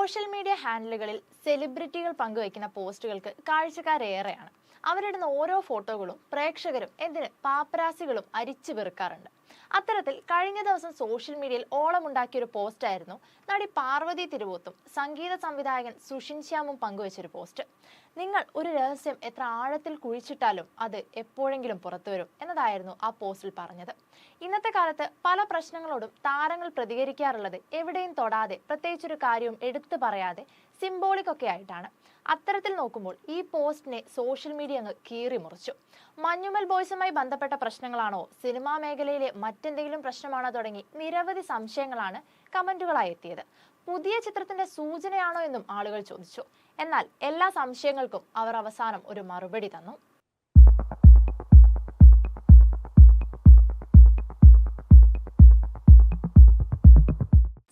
Social media ഹാൻഡിലുകളിൽ സെലിബ്രിറ്റികൾ പങ്കുവയ്ക്കുന്ന പോസ്റ്റുകൾക്ക് കാഴ്ചക്കാരേറെയാണ്. അവരിടുന്ന ഓരോ ഫോട്ടോകളും പ്രേക്ഷകരും എന്തിന് പാപ്പരാസികളും അരിച്ചു വെറുക്കാറുണ്ട്. അത്തരത്തിൽ കഴിഞ്ഞ ദിവസം സോഷ്യൽ മീഡിയയിൽ ഓളമുണ്ടാക്കിയൊരു പോസ്റ്റായിരുന്നു നടി പാർവതി തിരുവോത്തും സംഗീത സംവിധായകൻ സുഷിൻ ശ്യാമും പങ്കുവച്ചൊരു പോസ്റ്റ്. നിങ്ങൾ ഒരു രഹസ്യം എത്ര ആഴത്തിൽ കുഴിച്ചിട്ടാലും അത് എപ്പോഴെങ്കിലും പുറത്തുവരും എന്നതായിരുന്നു ആ പോസ്റ്റിൽ പറഞ്ഞത്. ഇന്നത്തെ കാലത്ത് പല പ്രശ്നങ്ങളോടും താരങ്ങൾ പ്രതികരിക്കാറുള്ളത് എവിടെയും തൊടാതെ, പ്രത്യേകിച്ചൊരു കാര്യവും എടുത്തു പറയാതെ, സിംബോളിക് ഒക്കെ ആയിട്ടാണ്. അത്തരത്തിൽ നോക്കുമ്പോൾ ഈ പോസ്റ്റിനെ സോഷ്യൽ മീഡിയ അങ്ങ് കീറി മുറിച്ചു. മഞ്ഞുമൽ ബോയ്സുമായി ബന്ധപ്പെട്ട പ്രശ്നങ്ങളാണോ, സിനിമാ മേഖലയിലെ മറ്റെന്തെങ്കിലും പ്രശ്നമാണോ തുടങ്ങി നിരവധി സംശയങ്ങളാണ് കമന്റുകളായി എത്തിയത്. പുതിയ ചിത്രത്തിന്റെ സൂചനയാണോ എന്നും ആളുകൾ ചോദിച്ചു. എന്നാൽ എല്ലാ സംശയങ്ങൾക്കും അവർ അവസാനം ഒരു മറുപടി തന്നു.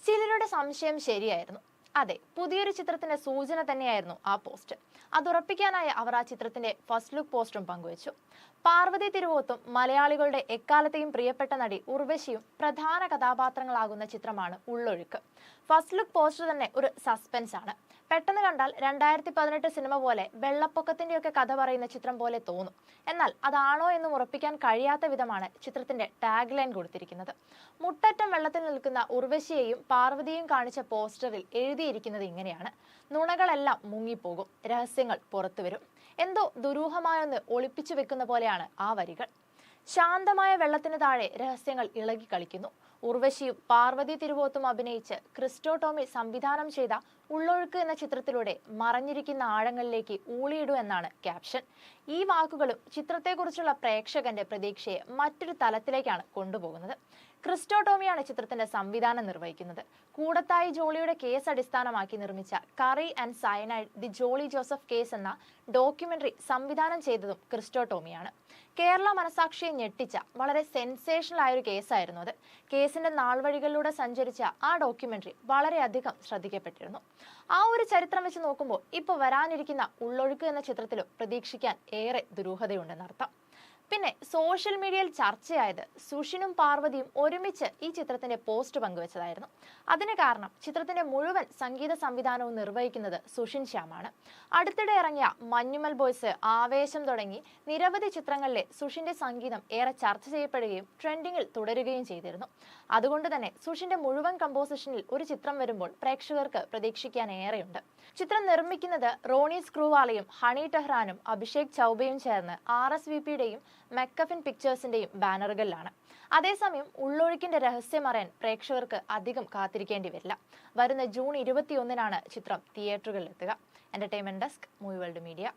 ചിലരുടെ സംശയം ശരിയായിരുന്നു. അതെ, പുതിയൊരു ചിത്രത്തിന്റെ സൂചന തന്നെയായിരുന്നു ആ പോസ്റ്റ്. അതുറപ്പിക്കാനായി അവർ ആ ചിത്രത്തിന്റെ ഫസ്റ്റ് ലുക്ക് പോസ്റ്ററും പങ്കുവച്ചു. പാർവതി തിരുവോത്തും മലയാളികളുടെ എക്കാലത്തെയും പ്രിയപ്പെട്ട നടി ഉർവശിയും പ്രധാന കഥാപാത്രങ്ങളാകുന്ന ചിത്രമാണ് ഉള്ളൊഴുക്ക്. ഫസ്റ്റ് ലുക്ക് പോസ്റ്റർ തന്നെ ഒരു സസ്പെൻസ് ആണ്. പെട്ടെന്ന് കണ്ടാൽ 2018 സിനിമ പോലെ വെള്ളപ്പൊക്കത്തിന്റെയൊക്കെ കഥ പറയുന്ന ചിത്രം പോലെ തോന്നും. എന്നാൽ അതാണോ എന്നും ഉറപ്പിക്കാൻ കഴിയാത്ത വിധമാണ് ചിത്രത്തിന്റെ ടാഗ് ലൈൻ കൊടുത്തിരിക്കുന്നത്. മുട്ടറ്റം വെള്ളത്തിൽ നിൽക്കുന്ന ഉർവശിയെയും പാർവതിയെയും കാണിച്ച പോസ്റ്ററിൽ എഴുതിയിരിക്കുന്നത് ഇങ്ങനെയാണ്: നുണകളെല്ലാം മുങ്ങിപ്പോകും, രഹസ്യങ്ങൾ പുറത്തുവരും. എന്തോ ദുരൂഹമായൊന്ന് ഒളിപ്പിച്ചു വെക്കുന്ന പോലെയാണ് ആ വരികൾ. ശാന്തമായ വെള്ളത്തിന് താഴെ രഹസ്യങ്ങൾ ഇളകി കളിക്കുന്നു. ഉർവശിയും പാർവതി തിരുവോത്തും അഭിനയിച്ച് ക്രിസ്റ്റോ ടോമി സംവിധാനം ചെയ്ത ഉള്ളൊഴുക്ക് എന്ന ചിത്രത്തിലൂടെ മറഞ്ഞിരിക്കുന്ന ആഴങ്ങളിലേക്ക് ഊളിയിടൂ എന്നാണ് ക്യാപ്ഷൻ. ഈ വാക്കുകളും ചിത്രത്തെക്കുറിച്ചുള്ള പ്രേക്ഷകന്റെ പ്രതീക്ഷയെ മറ്റൊരു തലത്തിലേക്കാണ് കൊണ്ടുപോകുന്നത്. ക്രിസ്റ്റോ ടോമിയാണ് ചിത്രത്തിന്റെ സംവിധാനം നിർവഹിക്കുന്നത്. കൂടത്തായി ജോളിയുടെ കേസ് അടിസ്ഥാനമാക്കി നിർമ്മിച്ച curry and cyanide the Jolly Joseph case എന്ന ഡോക്യുമെന്ററി സംവിധാനം ചെയ്തതും ക്രിസ്റ്റോ ടോമിയാണ്. കേരള മനസാക്ഷിയെ ഞെട്ടിച്ച വളരെ സെൻസേഷണൽ ആയൊരു കേസായിരുന്നു അത്. കേസിന്റെ നാൾവഴികളിലൂടെ സഞ്ചരിച്ച ആ ഡോക്യുമെന്ററി വളരെയധികം ശ്രദ്ധിക്കപ്പെട്ടിരുന്നു. ആ ഒരു ചരിത്രം വെച്ച് നോക്കുമ്പോൾ ഇപ്പോൾ വരാനിരിക്കുന്ന ഉള്ളൊഴുക്ക് എന്ന ചിത്രത്തിലും പ്രതീക്ഷിക്കാൻ ഏറെ ദുരൂഹതയുണ്ടെന്നർത്ഥം. പിന്നെ സോഷ്യൽ മീഡിയയിൽ ചർച്ചയായത് സുഷിനും പാർവതിയും ഒരുമിച്ച് ഈ ചിത്രത്തിന്റെ പോസ്റ്റ് പങ്കുവച്ചതായിരുന്നു. അതിന് കാരണം ചിത്രത്തിന്റെ മുഴുവൻ സംഗീത സംവിധാനവും നിർവഹിക്കുന്നത് സുഷിൻ ശ്യാമാണ്. അടുത്തിടെ ഇറങ്ങിയ മഞ്ഞുമൽ ബോയ്സ്, ആവേശം തുടങ്ങി നിരവധി ചിത്രങ്ങളിലെ സുഷിന്റെ സംഗീതം ഏറെ ചർച്ച ചെയ്യപ്പെടുകയും ട്രെൻഡിങ്ങിൽ തുടരുകയും ചെയ്തിരുന്നു. അതുകൊണ്ട് തന്നെ സുഷിന്റെ മുഴുവൻ കമ്പോസിഷനിൽ ഒരു ചിത്രം വരുമ്പോൾ പ്രേക്ഷകർക്ക് പ്രതീക്ഷിക്കാൻ ഏറെയുണ്ട്. ചിത്രം നിർമ്മിക്കുന്നത് റോണി സ്ക്രൂവാലയും ഹണി ടെഹ്റാനും അഭിഷേക് ചൗബയും ചേർന്ന് RSVPയുടെയും മെക്കഫിൻ പിക്ചേഴ്സിന്റെയും ബാനറുകളിലാണ്. അതേസമയം ഉള്ളൊഴുക്കിന്റെ രഹസ്യം അറിയാൻ പ്രേക്ഷകർക്ക് അധികം കാത്തിരിക്കേണ്ടി വരില്ല. വരുന്ന ജൂൺ 21-നാണ് ചിത്രം തിയേറ്ററുകളിലെത്തുക. Entertainment desk, movie world media.